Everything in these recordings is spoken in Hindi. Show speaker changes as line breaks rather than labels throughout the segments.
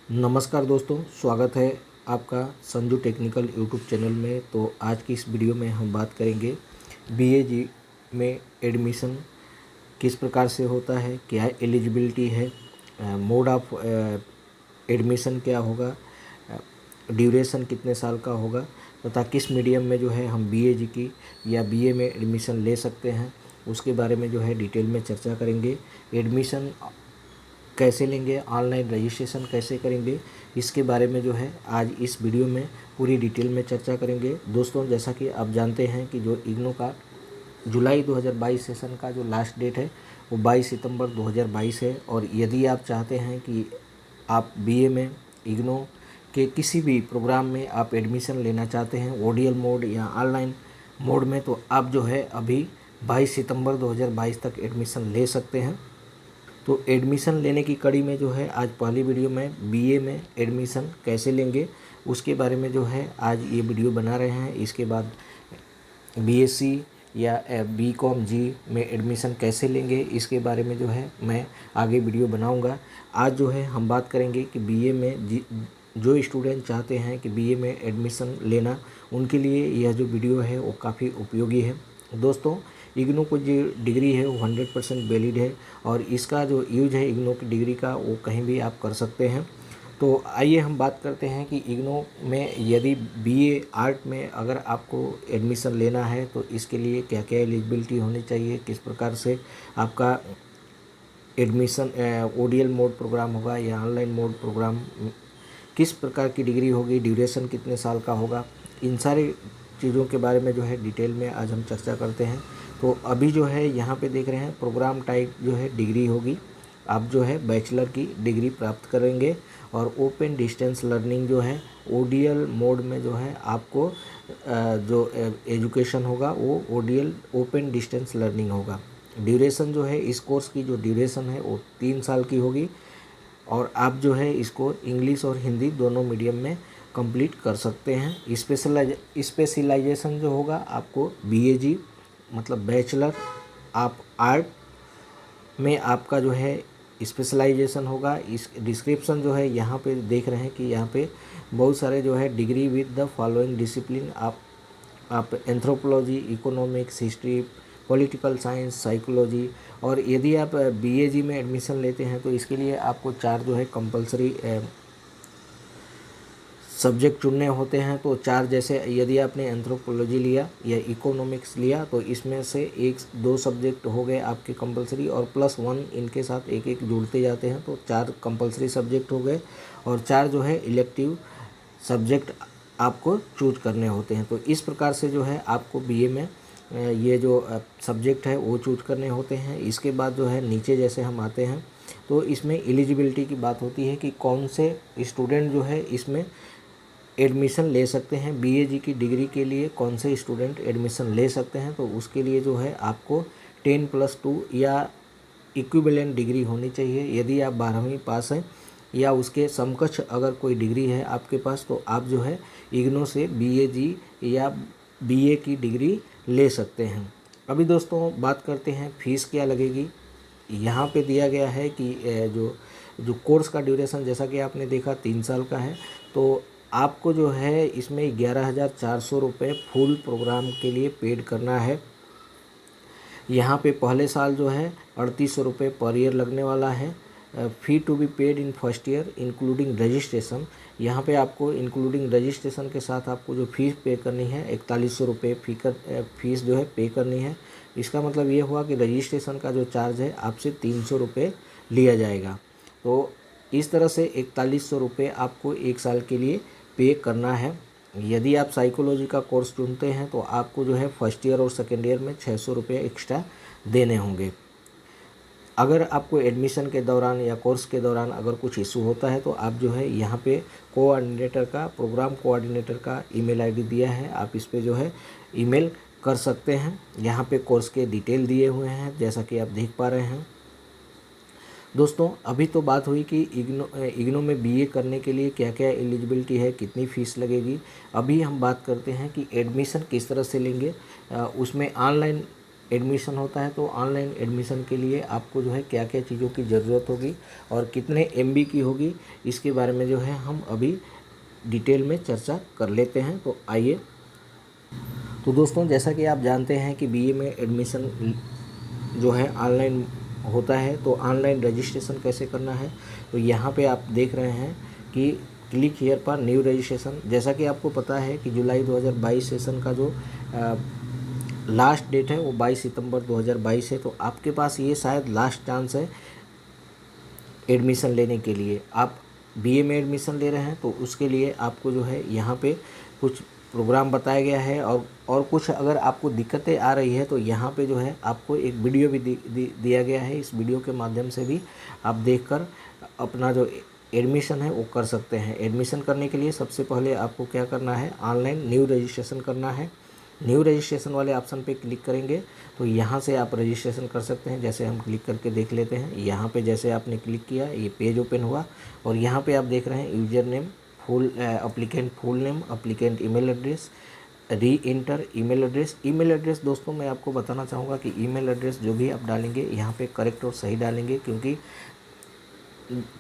नमस्कार दोस्तों, स्वागत है आपका संजू टेक्निकल यूट्यूब चैनल में। तो आज की इस वीडियो में हम बात करेंगे बीएजी में एडमिशन किस प्रकार से होता है, क्या एलिजिबिलिटी है, मोड ऑफ एडमिशन क्या होगा, ड्यूरेशन कितने साल का होगा तथा किस मीडियम में जो है हम बीएजी की या बीए में एडमिशन ले सकते हैं, उसके बारे में जो है डिटेल में चर्चा करेंगे। एडमिशन कैसे लेंगे, ऑनलाइन रजिस्ट्रेशन कैसे करेंगे, इसके बारे में जो है आज इस वीडियो में पूरी डिटेल में चर्चा करेंगे। दोस्तों, जैसा कि आप जानते हैं कि जो इग्नू का जुलाई 2022 सेशन का जो लास्ट डेट है वो 22 सितंबर 2022 है। और यदि आप चाहते हैं कि आप बीए में इग्नू के किसी भी प्रोग्राम में आप एडमिशन लेना चाहते हैं, ओडीएल मोड या ऑनलाइन मोड में, तो आप जो है अभी 22 सितंबर 2022 तक एडमिशन ले सकते हैं। तो एडमिशन लेने की कड़ी में जो है आज पहली वीडियो में बीए में एडमिशन कैसे लेंगे उसके बारे में जो है आज ये वीडियो बना रहे हैं। इसके बाद बीएससी या बीकॉम जी में एडमिशन कैसे लेंगे इसके बारे में जो है मैं आगे वीडियो बनाऊंगा। आज जो है हम बात करेंगे कि बीए में जो स्टूडेंट चाहते हैं कि बीए में एडमिशन लेना, उनके लिए यह जो वीडियो है वो काफ़ी उपयोगी है। दोस्तों, इग्नू को जो डिग्री है वो 100% वैलिड है और इसका जो यूज है इग्नू की डिग्री का वो कहीं भी आप कर सकते हैं। तो आइए हम बात करते हैं कि इग्नू में यदि बीए आर्ट में अगर आपको एडमिशन लेना है तो इसके लिए क्या क्या एलिजिबिलिटी होनी चाहिए, किस प्रकार से आपका एडमिशन ओडीएल मोड प्रोग्राम होगा या ऑनलाइन मोड प्रोग्राम, किस प्रकार की डिग्री होगी, ड्यूरेशन कितने साल का होगा, इन सारी चीज़ों के बारे में जो है डिटेल में आज हम चर्चा करते हैं। तो अभी जो है यहाँ पे देख रहे हैं प्रोग्राम टाइप जो है डिग्री होगी, आप जो है बैचलर की डिग्री प्राप्त करेंगे। और ओपन डिस्टेंस लर्निंग जो है ओडीएल मोड में जो है आपको जो एजुकेशन होगा वो ओडीएल ओपन डिस्टेंस लर्निंग होगा। ड्यूरेशन जो है इस कोर्स की जो ड्यूरेशन है वो 3 साल की होगी और आप जो है इसको इंग्लिश और हिंदी दोनों मीडियम में कंप्लीट कर सकते हैं। स्पेशलाइजेशन जो होगा आपको बीएजी मतलब बैचलर ऑफ आर्ट में आपका जो है स्पेशलाइजेशन होगा। इस डिस्क्रिप्शन जो है यहाँ पे देख रहे हैं कि यहाँ पे बहुत सारे जो है degree with the following discipline, आप anthropology, economics, history, political science, psychology. और यदि आप बीएजी में एडमिशन लेते हैं तो इसके लिए आपको 4 जो है कंपलसरी सब्जेक्ट चुनने होते हैं। तो 4 जैसे यदि आपने एंथ्रोपोलॉजी लिया या इकोनॉमिक्स लिया तो इसमें से 1-2 सब्जेक्ट हो गए आपके कंपलसरी और +1 इनके साथ एक एक जुड़ते जाते हैं, तो 4 कंपलसरी सब्जेक्ट हो गए और 4 जो है इलेक्टिव सब्जेक्ट आपको चूज करने होते हैं। तो इस प्रकार से जो है आपको बीए में ये जो सब्जेक्ट है वो चूज करने होते हैं। इसके बाद जो है नीचे जैसे हम आते हैं तो इसमें एलिजिबिलिटी की बात होती है कि कौन से स्टूडेंट जो है इसमें एडमिशन ले सकते हैं। बीएजी की डिग्री के लिए कौन से स्टूडेंट एडमिशन ले सकते हैं, तो उसके लिए जो है आपको 10+2 या इक्विवेलेंट डिग्री होनी चाहिए। यदि आप 12वीं पास हैं या उसके समकक्ष अगर कोई डिग्री है आपके पास तो आप जो है इग्नू से बीएजी या बीए की डिग्री ले सकते हैं। अभी दोस्तों बात करते हैं फ़ीस क्या लगेगी। यहाँ पे दिया गया है कि जो कोर्स का ड्यूरेशन जैसा कि आपने देखा 3 साल का है, तो आपको जो है इसमें 11,400 रुपये फुल प्रोग्राम के लिए पेड करना है। यहाँ पे पहले साल जो है 3,800 रुपये पर ईयर लगने वाला है। Fee to be paid in first year including registration. यहाँ पे आपको इंक्लूडिंग रजिस्ट्रेशन के साथ आपको जो फीस पे करनी है 4100 रुपये फीस जो है पे करनी है। इसका मतलब ये हुआ कि रजिस्ट्रेशन का जो चार्ज है आपसे 300 रुपये लिया जाएगा। तो इस तरह से 4100 रुपये आपको 1 साल के लिए पे करना है। यदि आप साइकोलॉजी का कोर्स चुनते हैं तो आपको जो है फर्स्ट ईयर और सेकेंड ईयर में 600 रुपये एक्स्ट्रा देने होंगे। अगर आपको एडमिशन के दौरान या कोर्स के दौरान अगर कुछ इशू होता है तो आप जो है यहाँ पे प्रोग्राम कोऑर्डिनेटर का ईमेल आईडी दिया है, आप इस पे जो है ईमेल कर सकते हैं। यहाँ पे कोर्स के डिटेल दिए हुए हैं जैसा कि आप देख पा रहे हैं। दोस्तों, अभी तो बात हुई कि इग्नू में बीए करने के लिए क्या क्या एलिजिबिलिटी है, कितनी फ़ीस लगेगी। अभी हम बात करते हैं कि एडमिशन किस तरह से लेंगे। उसमें ऑनलाइन एडमिशन होता है, तो ऑनलाइन एडमिशन के लिए आपको जो है क्या क्या चीज़ों की ज़रूरत होगी और कितने MB की होगी, इसके बारे में जो है हम अभी डिटेल में चर्चा कर लेते हैं। तो आइए। तो दोस्तों, जैसा कि आप जानते हैं कि BA में एडमिशन जो है ऑनलाइन होता है, तो ऑनलाइन रजिस्ट्रेशन कैसे करना है, तो यहाँ पे आप देख रहे हैं कि क्लिक हियर पर न्यू रजिस्ट्रेशन। जैसा कि आपको पता है कि जुलाई 2022 सेशन का जो लास्ट डेट है वो 22 सितंबर 2022 है। तो आपके पास ये शायद लास्ट चांस है एडमिशन लेने के लिए। आप BA में एडमिशन ले रहे हैं तो उसके लिए आपको जो है यहाँ पे कुछ प्रोग्राम बताया गया है, और कुछ अगर आपको दिक्कतें आ रही है तो यहाँ पे जो है आपको एक वीडियो भी दिया गया है। इस वीडियो के माध्यम से भी आप देखकर अपना जो एडमिशन है वो कर सकते हैं। एडमिशन करने के लिए सबसे पहले आपको क्या करना है, ऑनलाइन न्यू रजिस्ट्रेशन करना है। न्यू रजिस्ट्रेशन वाले ऑप्शन पे क्लिक करेंगे तो यहाँ से आप रजिस्ट्रेशन कर सकते हैं। जैसे हम क्लिक करके देख लेते हैं। यहाँ पे जैसे आपने क्लिक किया, ये पेज ओपन हुआ और यहाँ पे आप देख रहे हैं user name, applicant full name, applicant email address, re enter email address. Email address दोस्तों मैं आपको बताना चाहूँगा कि ईमेल एड्रेस जो भी आप डालेंगे यहाँ पे करेक्ट और सही डालेंगे, क्योंकि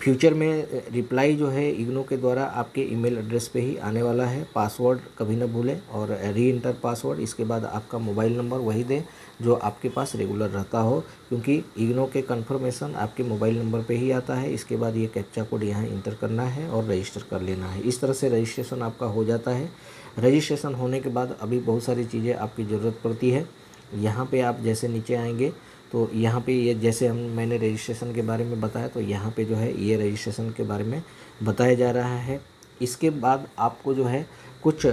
फ्यूचर में रिप्लाई जो है इग्नो के द्वारा आपके ईमेल एड्रेस पे ही आने वाला है। पासवर्ड कभी ना भूलें और री इंटर पासवर्ड, इसके बाद आपका मोबाइल नंबर वही दें जो आपके पास रेगुलर रहता हो, क्योंकि इग्नो के कंफर्मेशन आपके मोबाइल नंबर पे ही आता है। इसके बाद ये कैप्चा कोड यहाँ इंटर करना है और रजिस्टर कर लेना है। इस तरह से रजिस्ट्रेशन आपका हो जाता है। रजिस्ट्रेशन होने के बाद अभी बहुत सारी चीज़ें आपकी ज़रूरत पड़ती है। यहाँ पे आप जैसे नीचे आएंगे तो यहाँ पे ये जैसे मैंने रजिस्ट्रेशन के बारे में बताया, तो यहाँ पे जो है ये रजिस्ट्रेशन के बारे में बताया जा रहा है। इसके बाद आपको जो है कुछ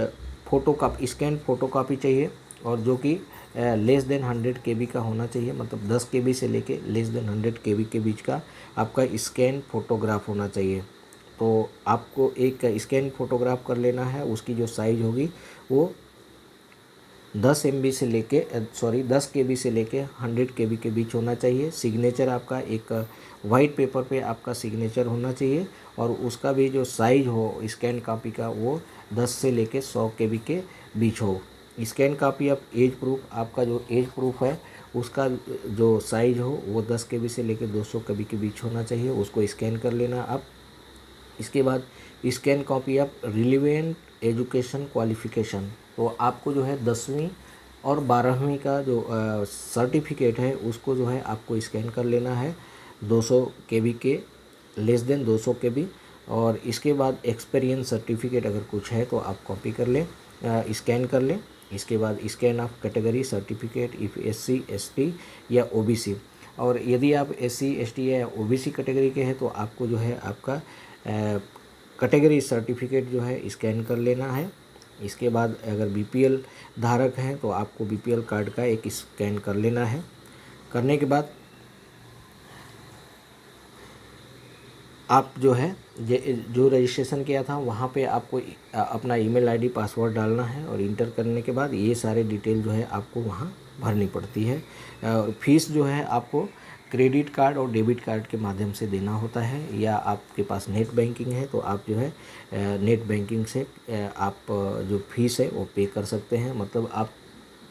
स्कैन फ़ोटो कापी चाहिए, और जो कि लेस देन 100 KB का होना चाहिए, मतलब 10 KB से लेके लेस देन 100 KB के बीच का आपका स्कैन फ़ोटोग्राफ होना चाहिए। तो आपको एक स्कैन फ़ोटोग्राफ कर लेना है। उसकी जो साइज़ होगी वो 10 KB से लेके 100 KB के बीच होना चाहिए। सिग्नेचर आपका एक वाइट पेपर पे आपका सिग्नेचर होना चाहिए, और उसका भी जो साइज़ हो स्कैन कॉपी का वो 10 से लेके 100 KB के बीच हो। स्कैन कॉपी आप एज प्रूफ, आपका जो एज प्रूफ है उसका जो साइज़ हो वो 10 KB से लेके 200 KB के बीच होना चाहिए। उसको स्कैन कर लेना आप। इसके बाद स्कैन कॉपी आप रिलीवेंट एजुकेशन क्वालिफ़िकेशन, तो आपको जो है 10वीं और 12वीं का जो सर्टिफिकेट है उसको जो है आपको स्कैन कर लेना है 200 KB के, लेस देन 200 KB। और इसके बाद एक्सपीरियंस सर्टिफिकेट अगर कुछ है तो आप कॉपी कर लें, स्कैन कर लें। इसके बाद scan of category certificate if SC ST या OBC, और यदि आप SC ST या OBC कैटेगरी के हैं तो आपको जो है आपका कैटेगरी सर्टिफिकेट जो है स्कैन कर लेना है। इसके बाद अगर BPL धारक हैं तो आपको BPL कार्ड का एक स्कैन कर लेना है। करने के बाद आप जो है जो रजिस्ट्रेशन किया था वहाँ पे आपको अपना ईमेल आईडी पासवर्ड डालना है, और इंटर करने के बाद ये सारे डिटेल जो है आपको वहाँ भरनी पड़ती है। फीस जो है आपको क्रेडिट कार्ड और डेबिट कार्ड के माध्यम से देना होता है, या आपके पास नेट बैंकिंग है तो आप जो है नेट बैंकिंग से आप जो फीस है वो पे कर सकते हैं। मतलब आप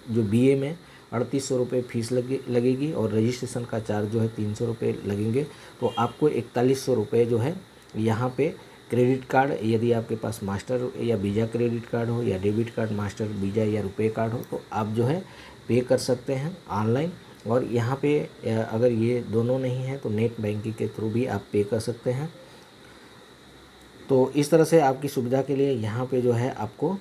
जो BA में 3800 रुपये फीस लगेगी, और रजिस्ट्रेशन का चार्ज जो है 300 रुपये लगेंगे। तो आपको 4100 रुपये जो है यहाँ पे क्रेडिट कार्ड, यदि आपके पास मास्टर या वीज़ा क्रेडिट कार्ड हो, या डेबिट कार्ड मास्टर वीज़ा या रुपए कार्ड हो, तो आप जो है पे कर सकते हैं ऑनलाइन। और यहाँ पे अगर ये दोनों नहीं है तो नेट बैंकिंग के थ्रू भी आप पे कर सकते हैं। तो इस तरह से आपकी सुविधा के लिए यहाँ पे जो है आपको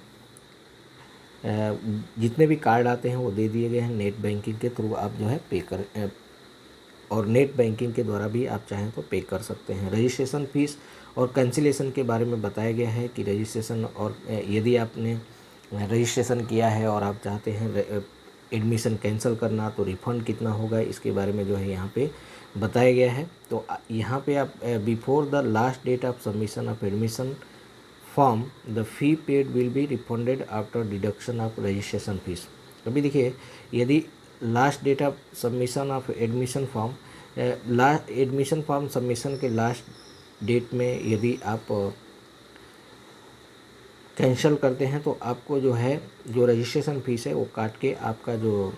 जितने भी कार्ड आते हैं वो दे दिए गए हैं। नेट बैंकिंग के थ्रू आप जो है पे कर, और नेट बैंकिंग के द्वारा भी आप चाहें तो पे कर सकते हैं। रजिस्ट्रेशन फ़ीस और कैंसिलेशन के बारे में बताया गया है कि रजिस्ट्रेशन, और यदि आपने रजिस्ट्रेशन किया है और आप चाहते हैं एडमिशन कैंसिल करना तो रिफ़ंड कितना होगा, इसके बारे में जो है यहाँ पे बताया गया है। तो यहाँ पे आप before the last date of submission of admission form the fee paid will be refunded after deduction of registration fees. अभी देखिए, यदि last date of submission of admission form, admission form submission के लास्ट डेट में यदि आप कैंसिल करते हैं तो आपको जो है जो रजिस्ट्रेशन फ़ीस है वो काट के आपका जो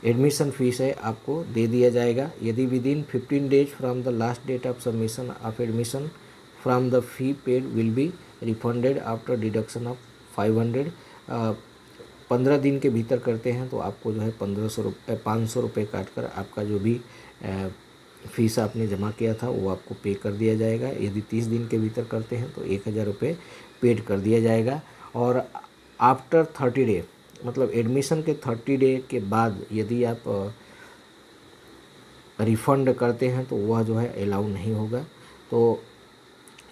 एडमिशन फ़ीस है आपको दे दिया जाएगा। यदि within 15 days from the last date of submission of admission from the fee paid will be refunded after deduction of 500। 15 दिन के भीतर करते हैं तो आपको जो है 500 रुपये काट कर आपका जो भी फ़ीस आपने जमा किया था वो आपको पे कर दिया जाएगा। यदि 30 दिन के भीतर करते हैं तो 1000 रुपये पेड कर दिया जाएगा। और आफ्टर 30 डे मतलब एडमिशन के 30 डे के बाद यदि आप रिफ़ंड करते हैं तो वह जो है अलाउ नहीं होगा। तो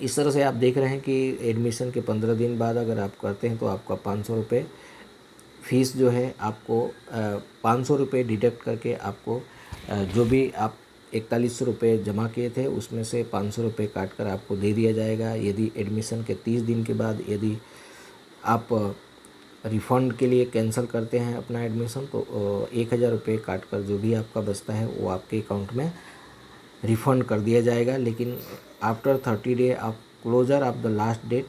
इस तरह से आप देख रहे हैं कि एडमिशन के 15 दिन बाद अगर आप करते हैं तो आपका 500 रुपये फ़ीस जो है आपको 500 रुपये डिडक्ट करके आपको जो भी आप 4100 रुपये जमा किए थे उसमें से 500 रुपये काट कर आपको दे दिया जाएगा। यदि एडमिशन के 30 दिन के बाद यदि आप रिफ़ंड के लिए कैंसिल करते हैं अपना एडमिशन तो 1000 रुपये काट कर जो भी आपका बचता है वो आपके अकाउंट में रिफ़ंड कर दिया जाएगा। लेकिन after 30 day of closure of the last date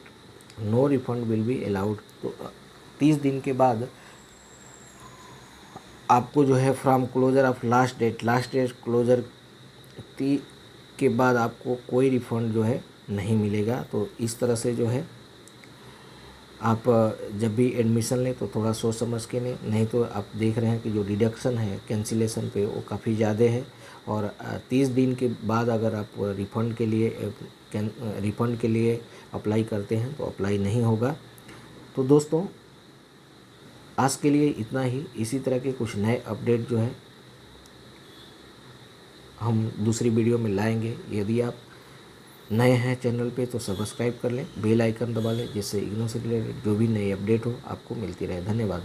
no refund will be allowed. तो 30 दिन के बाद आपको जो है from closure of last date closure के बाद आपको कोई रिफ़ंड जो है नहीं मिलेगा। तो इस तरह से जो है आप जब भी एडमिशन लें तो थोड़ा सोच समझ के लें, नहीं तो आप देख रहे हैं कि जो डिडक्शन है कैंसिलेशन पे वो काफ़ी ज़्यादा है। और 30 दिन के बाद अगर आप रिफ़ंड के लिए अप्लाई करते हैं तो अप्लाई नहीं होगा। तो दोस्तों आज के लिए इतना ही। इसी तरह के कुछ नए अपडेट जो है हम दूसरी वीडियो में लाएंगे। यदि आप नए हैं चैनल पे तो सब्सक्राइब कर लें, बेल आइकन दबा लें, जिससे इग्नू से रिलेटेड जो भी नई अपडेट हो आपको मिलती रहे। धन्यवाद।